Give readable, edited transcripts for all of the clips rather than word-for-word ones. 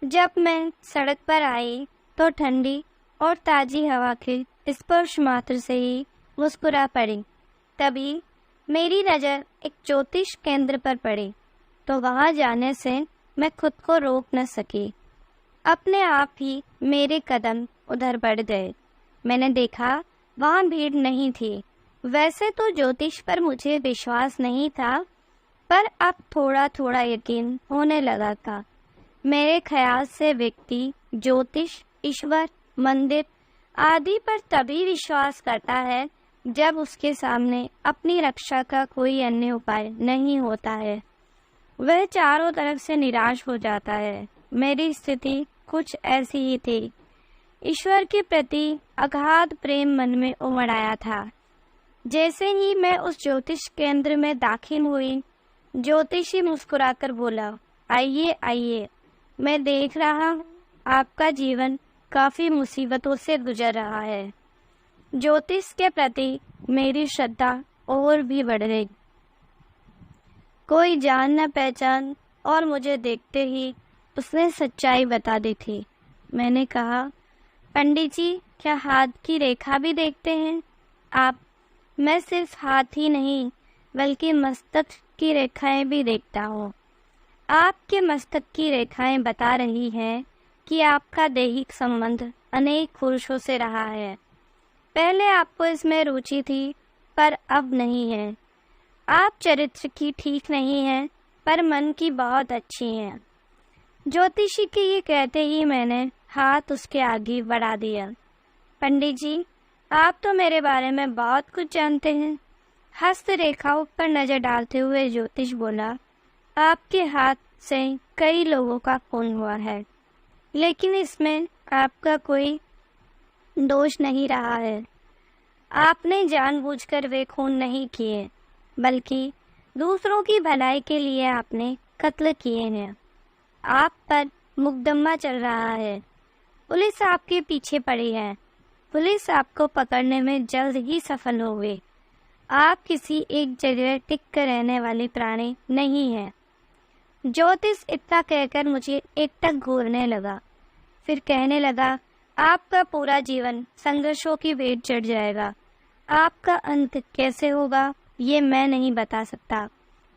जब मैं सड़क पर आई तो ठंडी और ताज़ी हवा के स्पर्श मात्र से ही मुस्कुरा पड़ी। तभी मेरी नज़र एक ज्योतिष केंद्र पर पड़ी तो वहां जाने से मैं खुद को रोक न सकी। अपने आप ही मेरे कदम उधर बढ़ गए। मैंने देखा वहां भीड़ नहीं थी। वैसे तो ज्योतिष पर मुझे विश्वास नहीं था, पर अब थोड़ा थोड़ा यकीन होने लगा था। मेरे ख्याल से व्यक्ति ज्योतिष, ईश्वर, मंदिर आदि पर तभी विश्वास करता है जब उसके सामने अपनी रक्षा का कोई अन्य उपाय नहीं होता है। वह चारों तरफ से निराश हो जाता है। मेरी स्थिति कुछ ऐसी ही थी। ईश्वर के प्रति अगाध प्रेम मन में उमड़ आया था। जैसे ही मैं उस ज्योतिष केंद्र में दाखिल हुई, ज्योतिषी मुस्कुराकर बोला, आइए आइए, मैं देख रहा हूँ आपका जीवन काफी मुसीबतों से गुजर रहा है। ज्योतिष के प्रति मेरी श्रद्धा और भी बढ़ गई। कोई जान न पहचान और मुझे देखते ही उसने सच्चाई बता दी थी। मैंने कहा, पंडित जी, क्या हाथ की रेखा भी देखते हैं आप? मैं सिर्फ हाथ ही नहीं बल्कि मस्तक की रेखाएं भी देखता हूँ। आपके मस्तक की रेखाएं बता रही हैं कि आपका दैहिक संबंध अनेक पुरुषों से रहा है। पहले आपको इसमें रुचि थी पर अब नहीं है। आप चरित्र की ठीक नहीं हैं पर मन की बहुत अच्छी हैं। ज्योतिषी के ये कहते ही मैंने हाथ उसके आगे बढ़ा दिया। पंडित जी, आप तो मेरे बारे में बहुत कुछ जानते हैं। हस्त रेखाओं पर नजर डालते हुए ज्योतिष बोला, आपके हाथ से कई लोगों का खून हुआ है, लेकिन इसमें आपका कोई दोष नहीं रहा है। आपने जानबूझकर वे खून नहीं किए, बल्कि दूसरों की भलाई के लिए आपने कत्ल किए हैं। आप पर मुकदमा चल रहा है। पुलिस आपके पीछे पड़ी है। पुलिस आपको पकड़ने में जल्द ही सफल होगी। आप किसी एक जगह टिक कर रहने वाली प्राणी नहीं है। ज्योतिष इतना कहकर मुझे एकटक घूरने लगा। फिर कहने लगा, आपका पूरा जीवन संघर्षों की भेंट चढ़ जाएगा। आपका अंत कैसे होगा ये मैं नहीं बता सकता,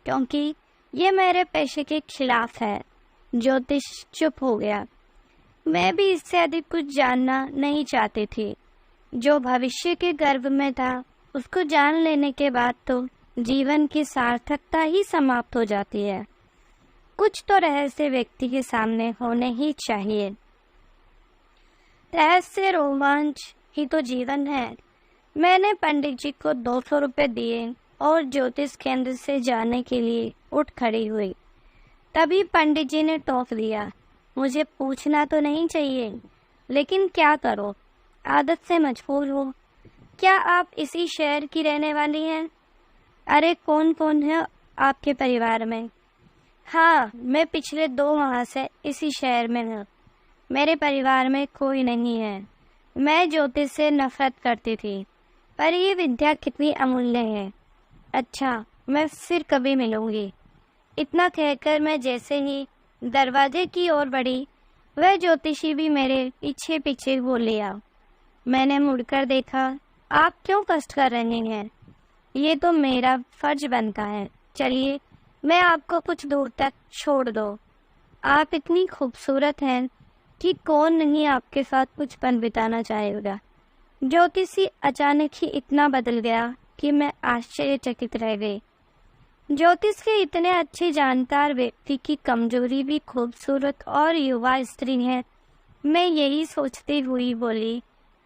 क्योंकि ये मेरे पेशे के खिलाफ है। ज्योतिष चुप हो गया। मैं भी इससे अधिक कुछ जानना नहीं चाहती थी। जो भविष्य के गर्भ में था उसको जान लेने के बाद तो जीवन की सार्थकता ही समाप्त हो जाती है। कुछ तो रहस्य व्यक्ति के सामने होने ही चाहिए। रहस्य, रोमांच ही तो जीवन है। मैंने पंडित जी को 200 रुपये दिए और ज्योतिष केंद्र से जाने के लिए उठ खड़ी हुई। तभी पंडित जी ने टोक दिया, मुझे पूछना तो नहीं चाहिए, लेकिन क्या करो, आदत से मजबूर हो। क्या आप इसी शहर की रहने वाली हैं? अरे कौन कौन है आपके परिवार में? हाँ, मैं पिछले 2 माह से इसी शहर में हूँ। मेरे परिवार में कोई नहीं है। मैं ज्योतिष से नफरत करती थी, पर ये विद्या कितनी अमूल्य है। अच्छा, मैं फिर कभी मिलूंगी। इतना कहकर मैं जैसे ही दरवाजे की ओर बढ़ी, वह ज्योतिषी भी मेरे पीछे पीछे हो लिया। मैंने मुड़कर देखा। आप क्यों कष्ट कर रहे हैं? ये तो मेरा फर्ज बनता है। चलिए, मैं आपको कुछ दूर तक छोड़ दो। आप इतनी खूबसूरत हैं कि कौन नहीं आपके साथ कुछ पल बिताना चाहेगा। ज्योतिषी अचानक ही इतना बदल गया कि मैं आश्चर्यचकित रह गई। ज्योतिष के इतने अच्छे जानकार व्यक्ति की कमजोरी भी खूबसूरत और युवा स्त्री है। मैं यही सोचती हुई बोली,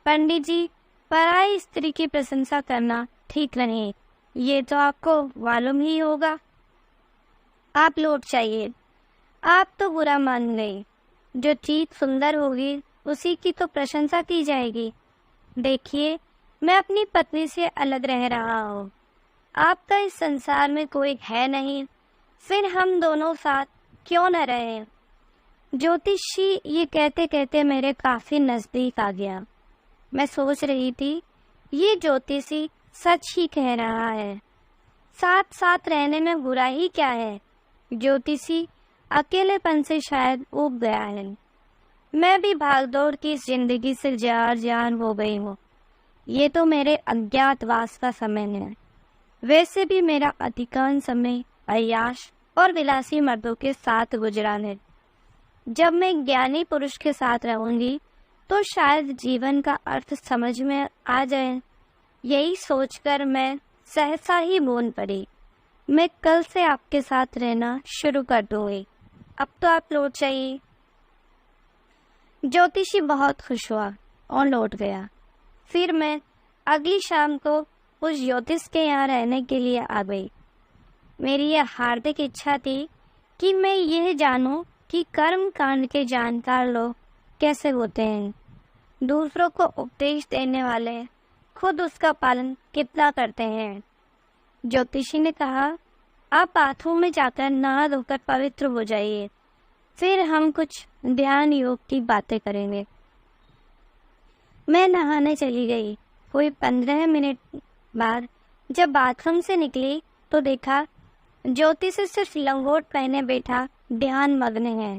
पंडित जी, पराई स्त्री की प्रशंसा करना ठीक नहीं। ये तो आपको मालूम ही होगा। आप लौट जाइए। आप तो बुरा मान गई। जो चीज सुंदर होगी उसी की तो प्रशंसा की जाएगी। देखिए, मैं अपनी पत्नी से अलग रह रहा हूँ। आपका इस संसार में कोई है नहीं, फिर हम दोनों साथ क्यों न रहे? ज्योतिषी ये कहते कहते मेरे काफी नजदीक आ गया। मैं सोच रही थी, ये ज्योतिषी सच ही कह रहा है। साथ साथ रहने में बुरा ही क्या है? ज्योतिषी अकेलेपन से शायद ऊब गया है। मैं भी भागदौड़ की इस जिंदगी से जार जान हो गई हूँ। ये तो मेरे अज्ञातवास का समय है। वैसे भी मेरा अधिकांश समय अय्याश और विलासी मर्दों के साथ गुजरा है। जब मैं ज्ञानी पुरुष के साथ रहूंगी तो शायद जीवन का अर्थ समझ में आ जाए। यही सोचकर मैं सहसा ही बोल पड़ी, मैं कल से आपके साथ रहना शुरू कर दूंगी। अब तो आप लौट जाइए। ज्योतिषी बहुत खुश हुआ और लौट गया। फिर मैं अगली शाम को उस ज्योतिष के यहाँ रहने के लिए आ गई। मेरी यह हार्दिक इच्छा थी कि मैं यह जानूं कि कर्म कांड के जानकार लोग कैसे होते हैं, दूसरों को उपदेश देने वाले खुद उसका पालन कितना करते हैं। ज्योतिषी ने कहा, आप बाथरूम में जाकर नहा धोकर पवित्र हो जाइए, फिर हम कुछ ध्यान योग की बातें करेंगे। मैं नहाने चली गई। कोई 15 मिनट बाद जब बाथरूम से निकली तो देखा ज्योतिषी सिर्फ लंगोट पहने बैठा ध्यान मग्न है।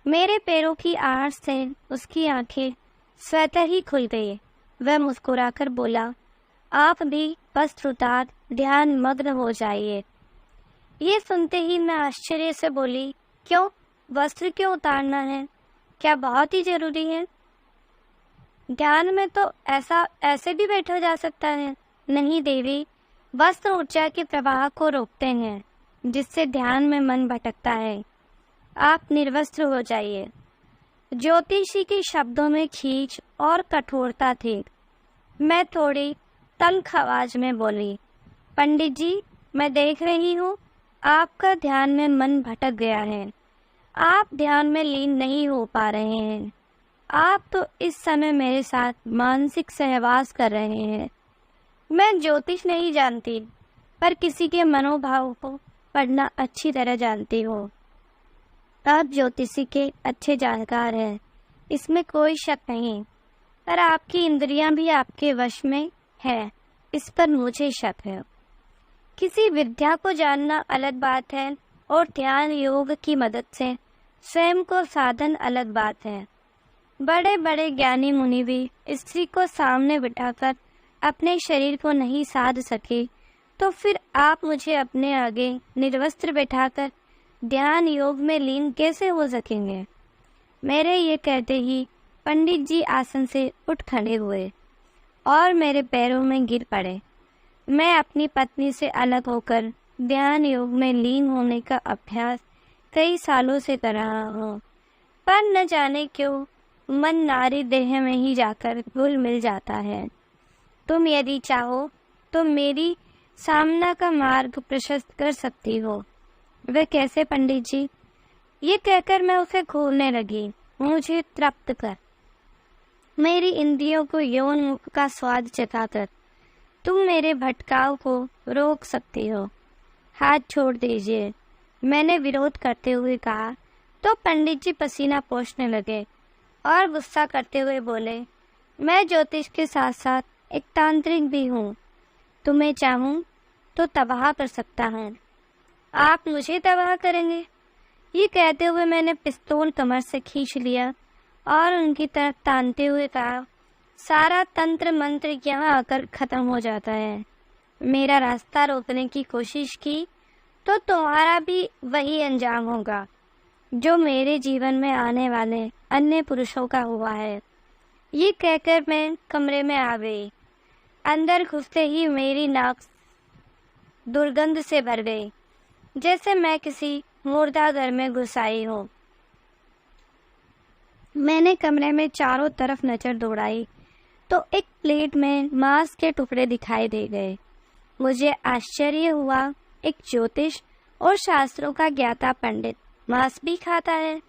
मेरे पैरों की आहट से उसकी आंखें स्वतः ही खुल गई। वह मुस्कुराकर बोला, आप भी वस्त्र उतार ध्यान मग्न हो जाइए। ये सुनते ही मैं आश्चर्य से बोली, क्यों, वस्त्र क्यों उतारना है? क्या बहुत ही जरूरी है? ध्यान में तो ऐसे भी बैठा जा सकता है। नहीं देवी, वस्त्र ऊर्जा के प्रवाह को रोकते हैं, जिससे ध्यान में मन भटकता है। आप निर्वस्त्र हो जाइए। ज्योतिषी के शब्दों में खींच और कठोरता थी। मैं थोड़ी तल्ख आवाज में बोली, पंडित जी, मैं देख रही हूँ आपका ध्यान में मन भटक गया है। आप ध्यान में लीन नहीं हो पा रहे हैं। आप तो इस समय मेरे साथ मानसिक सहवास कर रहे हैं। मैं ज्योतिष नहीं जानती, पर किसी के मनोभाव को पढ़ना अच्छी तरह जानती हूँ। आप ज्योतिषी के अच्छे जानकार हैं, इसमें कोई शक नहीं, पर आपकी इंद्रियां भी आपके वश में है, इस पर मुझे शक है। किसी विद्या को जानना अलग बात है और ध्यान योग की मदद से स्वयं को साधन अलग बात है। बड़े बड़े ज्ञानी मुनि भी स्त्री को सामने बिठाकर अपने शरीर को नहीं साध सके, तो फिर आप मुझे अपने आगे निर्वस्त्र बैठाकर ध्यान योग में लीन कैसे हो सकेंगे? मेरे ये कहते ही पंडित जी आसन से उठ खड़े हुए और मेरे पैरों में गिर पड़े। मैं अपनी पत्नी से अलग होकर ध्यान योग में लीन होने का अभ्यास कई सालों से कर रहा हूँ, पर न जाने क्यों मन नारी देह में ही जाकर घुल मिल जाता है। तुम यदि चाहो तो मेरी सामना का मार्ग प्रशस्त कर सकती हो। वह कैसे पंडित जी? ये कहकर मैं उसे घूरने लगी। मुझे तृप्त कर, मेरी इंद्रियों को यौन मुख का स्वाद चखाकर तुम मेरे भटकाव को रोक सकती हो। हाथ छोड़ दीजिए, मैंने विरोध करते हुए कहा, तो पंडित जी पसीना पोंछने लगे और गुस्सा करते हुए बोले, मैं ज्योतिष के साथ साथ एक तांत्रिक भी हूँ। तुम्हें चाहूँ तो तबाह कर सकता हूँ। आप मुझे तबाह करेंगे? ये कहते हुए मैंने पिस्तौल कमर से खींच लिया और उनकी तरफ तानते हुए कहा, सारा तंत्र मंत्र यहाँ आकर खत्म हो जाता है। मेरा रास्ता रोकने की कोशिश की तो तुम्हारा भी वही अंजाम होगा जो मेरे जीवन में आने वाले अन्य पुरुषों का हुआ है। ये कहकर मैं कमरे में आ गई। अंदर घुसते ही मेरी नाक दुर्गंध से भर गई, जैसे मैं किसी मुर्दा घर में घुस आई हूँ। मैंने कमरे में चारों तरफ नजर दौड़ाई तो एक प्लेट में मांस के टुकड़े दिखाई दे गए। मुझे आश्चर्य हुआ, एक ज्योतिष और शास्त्रों का ज्ञाता पंडित मांस भी खाता है।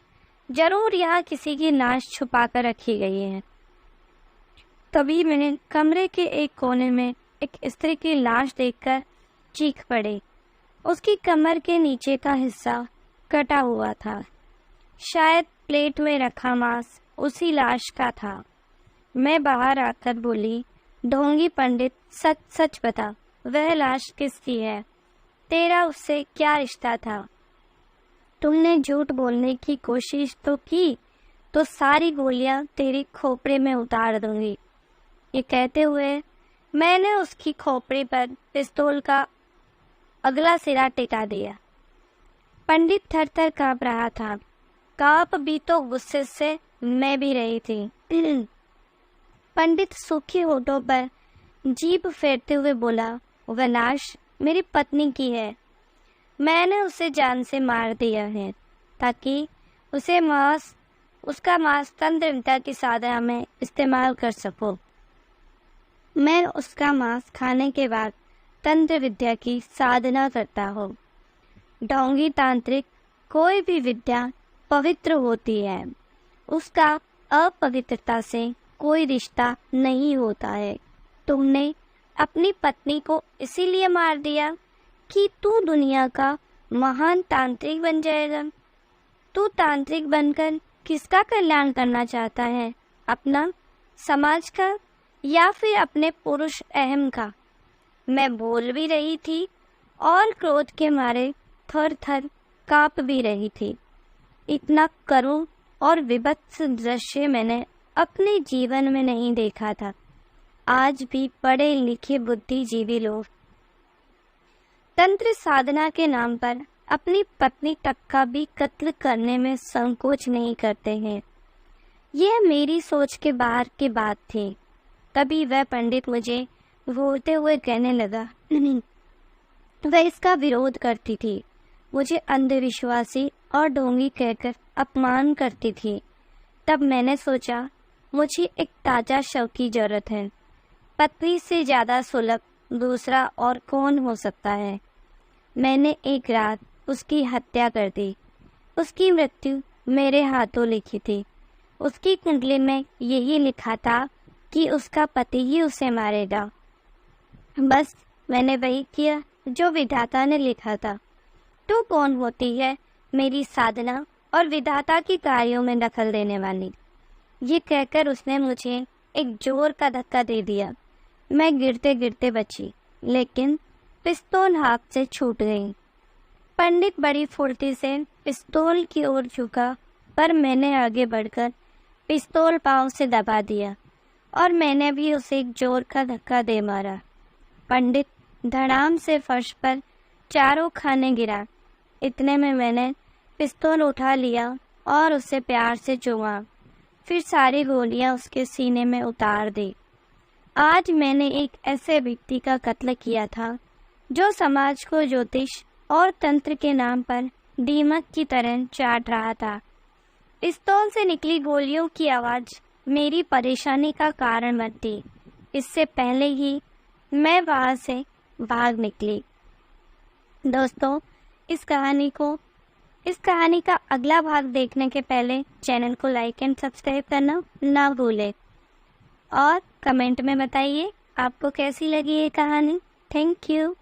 जरूर यहाँ किसी की लाश छुपा कर रखी गई है। तभी मैंने कमरे के एक कोने में एक स्त्री की लाश देखकर चीख पड़ी। उसकी कमर के नीचे का हिस्सा कटा हुआ था। शायद प्लेट में रखा मांस उसी लाश का था। मैं बाहर आकर बोली, ढोंगी पंडित, सच सच बता, वह लाश किसकी है? तेरा उससे क्या रिश्ता था? तुमने झूठ बोलने की कोशिश तो की, तो सारी गोलियां तेरी खोपड़ी में उतार दूंगी। ये कहते हुए मैंने उसकी खोपड़ी पर पिस्तौल का अगला सिरा टिका दिया। पंडित थर-थर कांप रहा था। कांप भी तो गुस्से से मैं भी रही थी। पंडित सूखे होठों पर जीभ फेरते हुए बोला, वह लाश मेरी पत्नी की है। मैंने उसे जान से मार दिया है ताकि उसका मांस तंत्र विद्या की साधना में इस्तेमाल कर सकूं। मैं उसका मांस खाने के बाद तंत्र विद्या की साधना करता हूँ। ढोंगी तांत्रिक कोई भी विद्या पवित्र होती है, उसका अपवित्रता से कोई रिश्ता नहीं होता है। तुमने अपनी पत्नी को इसीलिए मार दिया कि तू दुनिया का महान तांत्रिक बन जाएगा। तू तांत्रिक बनकर किसका कल्याण करना चाहता है, अपना, समाज का, या फिर अपने पुरुष अहम का? मैं बोल भी रही थी और क्रोध के मारे थर थर कांप भी रही थी। इतना करुण और विभत्स दृश्य मैंने अपने जीवन में नहीं देखा था। आज भी पढ़े लिखे बुद्धिजीवी लोग तंत्र साधना के नाम पर अपनी पत्नी तक का भी कत्ल करने में संकोच नहीं करते हैं। यह मेरी सोच के बाहर की बात थी। तभी वह पंडित मुझे घूरते हुए कहने लगा, वह इसका विरोध करती थी, मुझे अंधविश्वासी और ढोंगी कहकर अपमान करती थी। तब मैंने सोचा मुझे एक ताज़ा शव की जरूरत है। पत्नी से ज़्यादा सुलभ दूसरा और कौन हो सकता है। मैंने एक रात उसकी हत्या कर दी। उसकी मृत्यु मेरे हाथों लिखी थी। उसकी कुंडली में यही लिखा था कि उसका पति ही उसे मारेगा। बस मैंने वही किया जो विधाता ने लिखा था। तू कौन होती है मेरी साधना और विधाता की कार्यों में दखल देने वाली? ये कहकर उसने मुझे एक जोर का धक्का दे दिया। मैं गिरते गिरते बची, लेकिन पिस्तौल हाथ से छूट गई। पंडित बड़ी फुर्ती से पिस्तौल की ओर झुका, पर मैंने आगे बढ़कर पिस्तौल पांव से दबा दिया और मैंने भी उसे एक जोर का धक्का दे मारा। पंडित धड़ाम से फर्श पर चारों खाने गिरा। इतने में मैंने पिस्तौल उठा लिया और उसे प्यार से चूमा, फिर सारी गोलियां उसके सीने में उतार दी। आज मैंने एक ऐसे व्यक्ति का कत्ल किया था जो समाज को ज्योतिष और तंत्र के नाम पर दीमक की तरह चाट रहा था। पिस्तौल से निकली गोलियों की आवाज़ मेरी परेशानी का कारण बनती। इससे पहले ही मैं वहाँ से भाग निकली। दोस्तों, इस कहानी का अगला भाग देखने के पहले चैनल को लाइक एंड सब्सक्राइब करना ना भूलें और कमेंट में बताइए आपको कैसी लगी ये कहानी। Thank you.